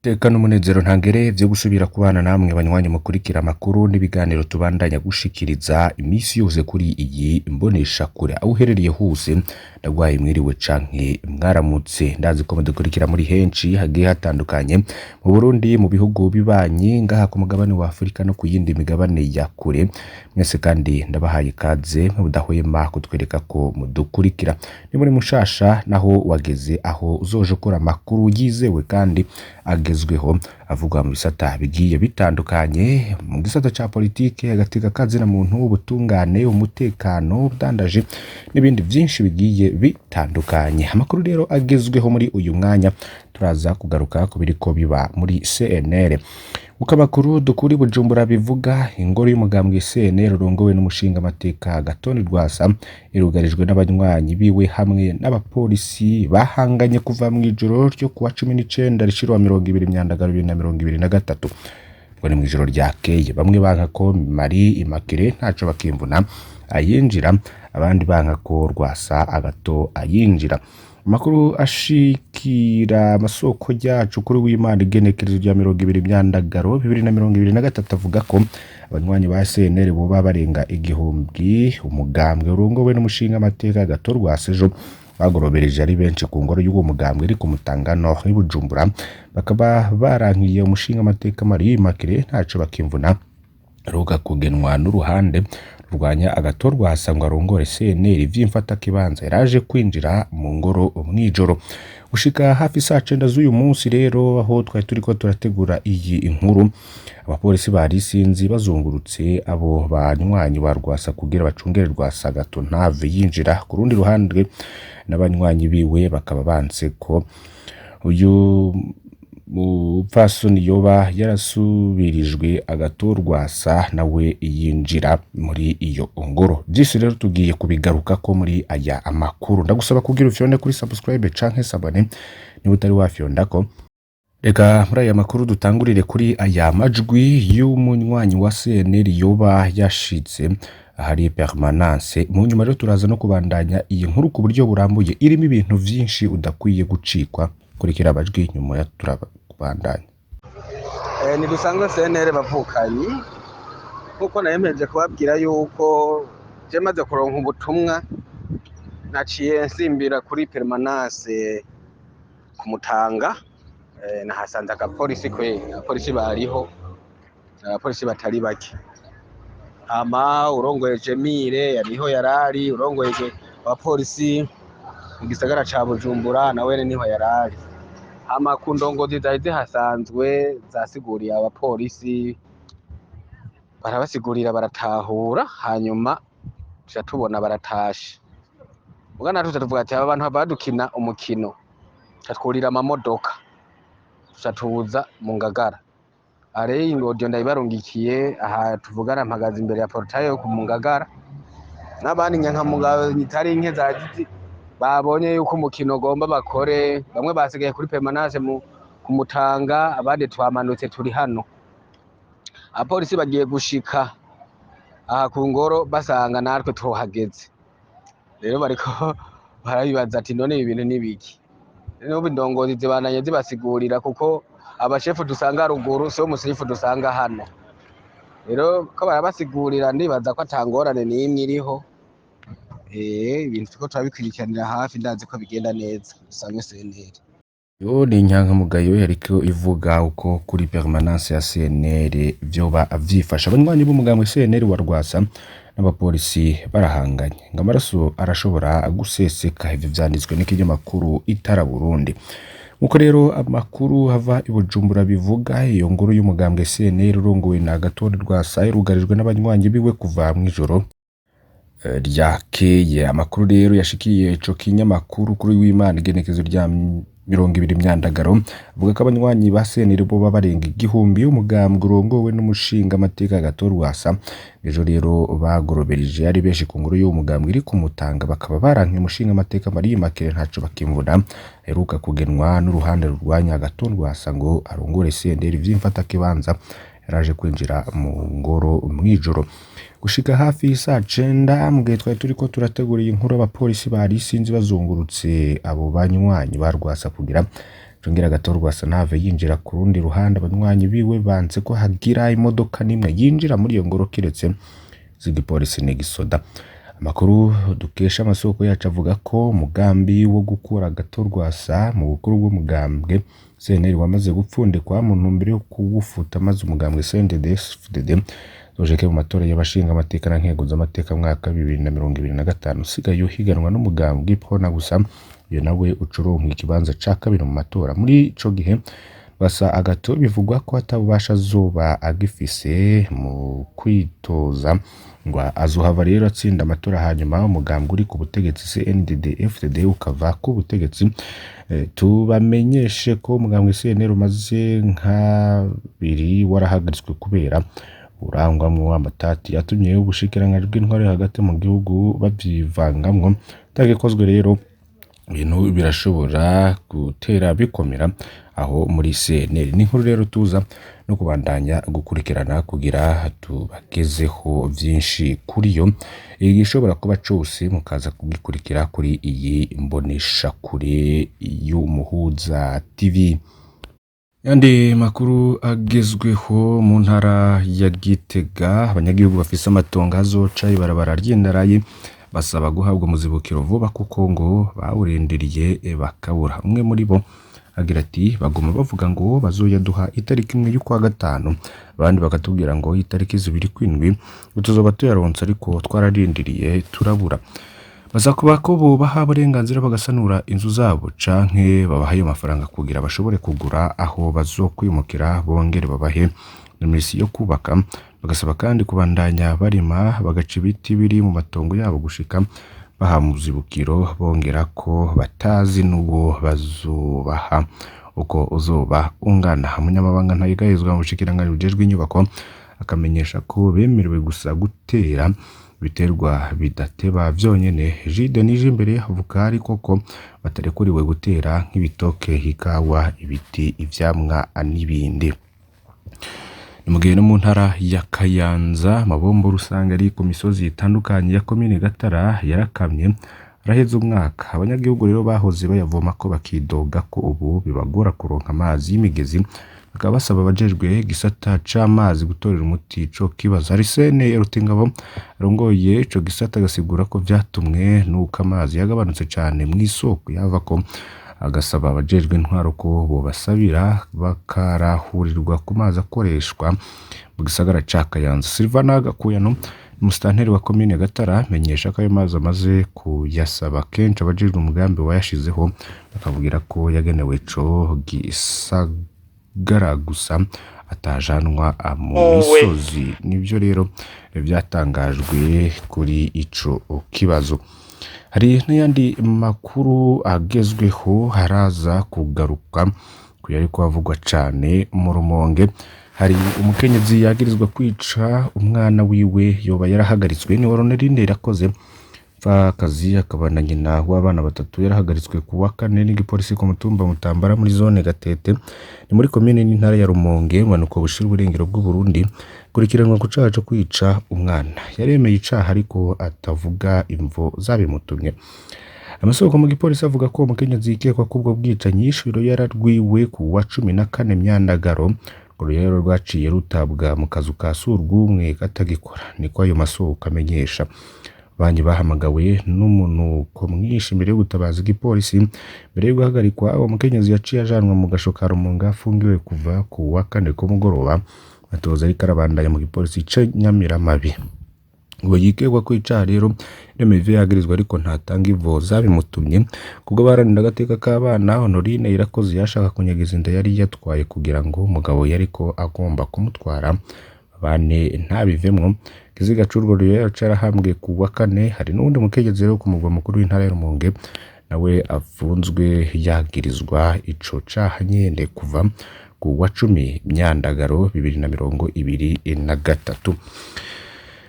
Teka n'umunezero ntangere vyo gusubira kubana namwe banywanyi mukurikira amakuru n'ibiganiro tubandanya gushikiriza imisi yose kuri iyi mbonesha kure aho uherereye hose ndagwaye mwiriwe canke mwaramutse ndazi ko mudukurikira muri henshi hagiye hatandukanye mu Burundi mu bihugu bibanyi ngaha ku mugabane wa Afrika no kuyindi migabane ya kure mwese kandi ndabahaye kaze mudahwema kutwereka ko mudukurikira ni muri mushasha naho wageze aho uzoje ukora amakuru yizewe kandi agezweho avuga mu bisata bigiye bitandukanye mu gisata ca politike agatika kazi na muntu ubutungane umutekano udandaje n'ibindi byinshi bigiye bitandukanye amakuru rero agezweho muri uyu mwanya turaza kugaruka ku biriko biba muri CNL ukamakuru dukuri Bujumbura bivuga ingoro y'umugambwe CNL urongowe n'umushinga amateka Gatoni Rwasa irugarijwe n'abanywanyi biwe hamwe n'abapolisi bahanganye kuva mu ijoro ryo kuwa 19 rishirwa 20 myandagaro 2023 ngo ni mu ijoro ryakeye bamwe banka ko Marie Immaculée ntaco bakimvuna ayinjira abandi banka ko Rwasa agato ayinjira makuru ashikira amasoko yacu kuri w'Imana igenekerezo rya 20 myandagaro 2023 avuga ko abanywanyi ba CNL bo babarenga igihumbi umugambwe urongowe n'umushinga amateka Gatoni Rwasa ejo bagorobereje ari benshi ku ngoro y'uwo mugambwe iri ku Mutangano i Bujumbura bakaba barankiye umushinga amateka Marie Immaculée ntaco bakimvuna ruga kugenwa n'uruhande rwanya Gatoni Rwasa ngo arongore CNL vy'imfata kibanza yaraje kwinjira mu ngoro mwijoro ushika hafi saa 9 z'uyu munsi rero aho twari turiko turategura iyi inkuru abapolisi bari sinzi bazungurutse abo banywanyi ba Rwasa kugira bacungere Rwasa gato ntave yinjira ku rundi ruhande n'abanywanyi biwe bakaba banse ko uyu mupfasoni yoba yarasubirijwe Gatoni Rwasa nawe yinjira muri iyo ngoro byinshi rero tugiye kubigaruka ko muri aya amakuru ndagusaba kugira ufyonde kuri subscribe canke sabone ni utari wafyonda ko reka muri aya makuru dutangurire kuri aya majwi y'umunywanyi wa CNL yoba yashitse ahari permanence mu nyuma rero turaza no kubandanya iyi nkuru ku buryo burambuye irimo ibintu vyinshi udakwiye gucikwa kurikira abajwi nyuma ya turabandanya ni dusanzwe CNL bavukanyi nkuko nayemeje kubabwira yuko je maze kuronka ubutumwa naciye nsimbira kuri permanence kumutanga nahasanze agapolisi abapolisi bariho abapolisi batari bake ama urongoye Jemire yariho yarari urongoye abapolisi mu gisagara ca Bujumbura nawe niho yarari ama ku ndongozi zari zihasanzwe zasiguriye abapolisi barabasigurira baratahura hanyuma tuja tubona baratashe ugana tuvuga ati aba bantu badukina umukino tatwurira amamodoka tuza mu Ngagara are ingodio ndayibarungikiye aha tuvugana mpagaze imbere ya portail yo ku Ngagara n'abandi nyankamugabo nitari nke zagize babonye yuko umukino gomba bakore bamwe basigaye kuri permanence ku Mutanga abandi twamanutse turi hano abapolisi bagiye gushika aha ku ngoro basanga natwe tuhageze rero bariko barabibaza ati none ibintu nibiki rero bindongozi zibananye zibasigurira kuko abashefu dusanga ruguru so musifu dusanga hano rero ko barabasigurira ndibaza ko atangorane n'imwe iriho ibintu tuko turabikurikiranira hafi ndazi ko bigenda neza dusanzwe CNL yo ni nyankamugayo yariko ivuga uko kuri permanence ya CNL vyoba avyifasha abanywanyi b'umugambwe CNL wa Rwasa n'abapolisi barahanganye ngo amaraso arashobora guseseka ivyo vyanditswe n'ikinyamakuru Itara Burundi uko rero amakuru hava i Bujumbura bivuga iyo ngoro y'umugambwe CNL urongowe na Gatoni Rwasa irugarijwe n'abanywanyi biwe kuva mu ijoro ryakeye amakuru rero yashikiye ico kinyamakuru kuri w'Imana igenekezo rya 20 myandagaro avuga ko abanywanyi ba CNL bo babarenga igihumbi umugambwe urongowe n'umushinga amateka Gatoni Rwasa ejo rero bagorobereje ari benshi ku ngoro y'uwo mugambwe iri kumutanga bakaba barankiye umushinga amateka Marie Immaculée ntaco bakimvuna heruka kugenwa n'uruhande rurwanya Gatoni Rwasa ngo arongore CNL vy'imfata kibanza yaraje kwinjira mu ngoro mwijoro gushika hafi saa 9 mbwe twari turiko turategura inkuru abapolisi bari sinzi bazungurutse abo banywanyi ba Rwasa kugira Jongera Gatorwa Sanave yinjira ku rundi ruhande abanywanyi biwe banze ko hagira imodoka nimwe yinjira muri iyo ngoro kiretse z'igipolisi n'igisoda. Amakuru dukesha amasoko yacu avuga ko umugambi wo gukura Gatorwasa mu bukuru bw'umugambwe CNL wamaze gupfundikwa mu ntumbero yo kuwufuta maze umugambwe CNDD-FDD ujeke mu matora y'abashinga amateka na nkego z'amateka mwaka 2025 sigaye uhiganwa n'umugambwe Prona gusa iyo nawe ucuronka ikibanza ca kabiri mu matora. Muri ico gihe basa agato bivugwa ko atabubasha zoba agifise mu kwitoza ngo azohava rero atsinda amatora hanyuma umugambwe uri ku butegetsi CNDD-FDD ukava ku butegetsi. Tubamenyeshe ko umugambwe CNL umaze nk'abiri warahagaritswe kubera urangwamwo amatati yatumye ubushikiranganji bw'intwaro hagati mu gihugu bavyivangamwo. Tagikozwe rero ibintu birashobora gutera bikomera aho muri CNL. Ni nkuru rero tuza no kubandanya gukurikirana kugira tubagezeho vyinshi kuri yo igishobora kuba cose mukaza kugikurikira kuri iyi mbonesha kure y'Umuhuza TV. Yandi makuru agezweho mu ntara ya Gitega abanyagihugu bafise amatongo azoca ibarabara ry'indarayi basaba guhabwa umuzibukiro vuba kuko ngo bawurindiriye bakabura. Umwe muri bo agira ati bagoma bavuga ngo bazoyaduha itariki imwe y'ukwa gatanu abandi bakatubwira ngo itariki 27 tuzoba tuyaronse ariko twararindiriye turabura. Bazakuba ko bubaha uburenganzira bagasanura inzu zabo canke babaha ayo mafaranga kugira bashobore kugura aho bazokwimukira bongere babahe n'imisi yo kubaka. Bagasaba kandi kubandanya barima bagaca ibiti biri mu matongo yabo gushika baha muzibukiro bongera ko batazi n'uwo bazobaha uko uzoba ungana. Umunyamabanga ntayigayizwa mu bushikiranganje bujejwe inyubako akamenyesha ko bemerewe gusa gutera biterwa bidateba vyonyene. Jide nije imbere avuga ariko ko batarekuriwe gutera nk'ibitoke, hikawa, ibiti, ivyamwa n'ibindi. Mugihe no mu ntara ya Kayanza mabombo rusanga ari ku misozi itandukanye ya komine Gatara yarakamye araheze umwaka. Abanyagihugu rero bahoze bayavoma ko bakidoga ko ubu bibagora kuronka amazi y'imigezi bakaba basaba abajejwe gisata c'amazi gutorera umuti ico kibazo. Arsene Rutingabo arongoye ico gisata gasigura ko vyatumwe nuko amazi yagabanutse cyane mu isoko yava ko agasaba abajejwe intwaro ko bo basabira bakarahurirwa ku mazi akoreshwa mu gisagara ca Kayanza. Silvana Gakuyano umustanteri wa komine Gatara menyesha ko ayo mazi amaze kuyasaba kenshi abajejwe umugambi wayashizeho bakavugira ko yagenewe ico gisagara gusa atajanwa mu misozi. Nivyo rero byatangajwe kuri ico kibazo. Hari n'ayandi makuru agezweho haraza kugaruka kuyari kwavugwa cane mu Rumonge. Hari umukenyezi yagirizwa kwica umwana wiwe yoba yarahagaritswe ni Ronelinde Irakoze akazi akaba na nyina w'abana batatu yarahagaritswe ku wa kane n'igipolisi ku mutumba Mutambara muri zone Gatete ni muri komine n'intara ya Rumonge manuko bushira uburengero bw'u Burundi kurikiranwa ku caha cyo kwica umwana. Yaremeye icaha ariko atavuga imvo zabimutumye. Amasoko mu gipolisi avuga ko umukenyezi yikekwa kubwo bwicanyi yishuro yararwiwe ku wa 14 Myandagaro rero rwaciye rutabwa mu kazu ka surwumwe katagikora. Niko ayo masoko amenyesha. Banyi bahamagawe n'umunuko mwinshi mbere yo gutabaza igipolisi mbere yo guhagarikwa uwo mukenyezi yaciye ajanwa mu gasho ka Rumonge afungiwe kuva ku wa kane ku mugoroba atoza ariko arabandanya mu gipolisi ca Nyamiramabi. Ngo yikekwa ko icaha rero remeve yagirizwa ariko ntatanga ivo zabimutumye kubwo baranira agateka k'abana. Honorine Irakoze yashaka kunyegeza inda yari yatwaye kugira ngo umugabo yariko agomba kumutwara bane ntabivemwo. Kiziga c'urwo rero carahambwe ku wa kane. Hari n'undi mukenyezi rero ku mugwa mukuru w'intara ya Rumonge nawe afunzwe yagirizwa ico caha nyene kuva ku wa 10 Myandagaro 2023.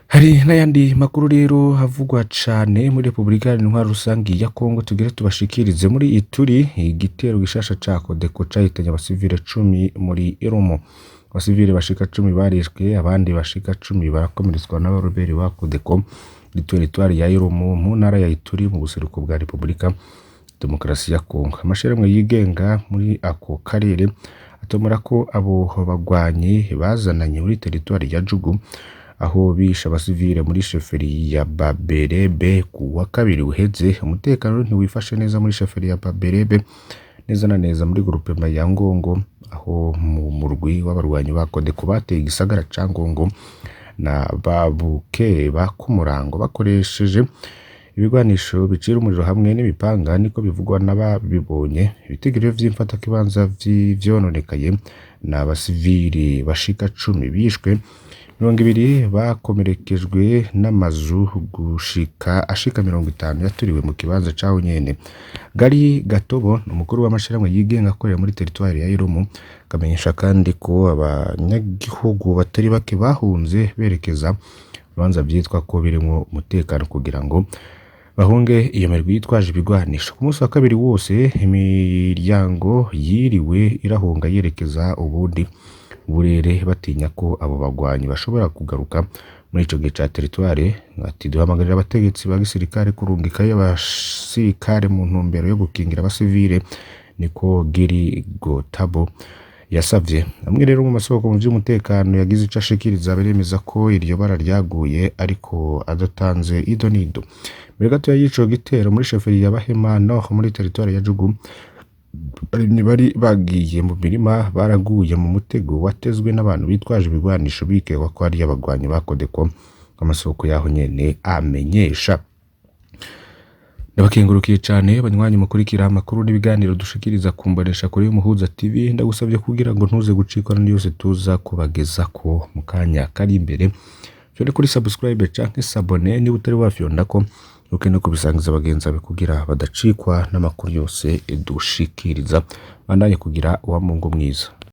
Hari n'ayandi makuru rero havugwa cane muri Republika Intwaro Rusangi ya Kongo tugire tubashikirize. Muri Ituri igitero gishasha ca Kodeko cahitanye abasivile 10 muri Irumo. Abasivile bashika 10 barishwe abandi bashika 10 barakomeretswa n'abaroberi ba Kodeko muri territoire ya Irumo mu ntara ya Ituri mu buseruko bwa Republika Demokarasi ya Kongo. Amashirahamwe yigenga muri ako karere atomora ko abo bagwanyi bazananye muri teritwari ya Jugu aho bisha abasivile muri sheferi ya Baberebe ku wa kabiri uheze. Umutekano ntiwifashe neza muri sheferi ya Baberebe neza na neza muri groupement ya Ngongo aho mu murwi w'abarwanyi ba Kodeko bateye igisagara ca Ngongo na babuke bakumurango bakoresheje ibigwanisho bicira umuriro hamwe n'ibipanga, niko bivugwa n'ababibonye. Ibitigiri vy'imfata kibanza vyononekaye na abasivili bashika 10 bishwe, 20 bakomerekejwe n'amazu ashika 50 yaturiwe mu kibanza caho nyene. Gari Gatobo umukuru w'amashirahamwe yigenga akorera muri teritwari ya Irumu kamenyesha kandi ko abanyagihugu batari bake bahunze berekeza bibanza vyitwa ko birimwo umutekano kugira ngo bahunge iyo mirwi yitwaje ibigwanisho. Ku munsi wa kabiri wose imiryango yiriwe irahunga yerekeza ubundi burere batinya ko abo bagwanyi bashobora kugaruka muri ico gice ca teritwari. Ati duhamagarira abategetsi ba gisirikare kurungikayo abasirikare mu ntumbero yo gukingira abasivile, niko Giri Gotabo yasavye. Amwe rero mu masoko mu vy'umutekano yagize ico ashikiriza beremeza ko iryo bara ryaguye ariko adatanze idonido. Mbere gato y'ico gitero muri sheferi ya Bahema no muri teritwari ya Jugu, bari bagiye mu mirima baraguye mu mutego watezwe n'abantu bitwaje ibigwanisho bikekwa ko ari abagwanyi ba Kodeko, amasoko yaho nyene amenyesha. Ndabakengurukiye cyane banywanyi mukurikira amakuru n'ibiganiro dushikiriza kumbonesha kuri Umuhuza TV. Ndagusabye kugira ngo ntuze gucikora n'yose tuza kubageza ko mu kanya kari imbere. Cyane kuri subscribe canke s'abone ni utari wafyonda ko ukene kubisangiza abagenzi abe kugira badacikwa n'amakuru yose dushikiriza. Bandanye kugira uwa Mungu mwiza.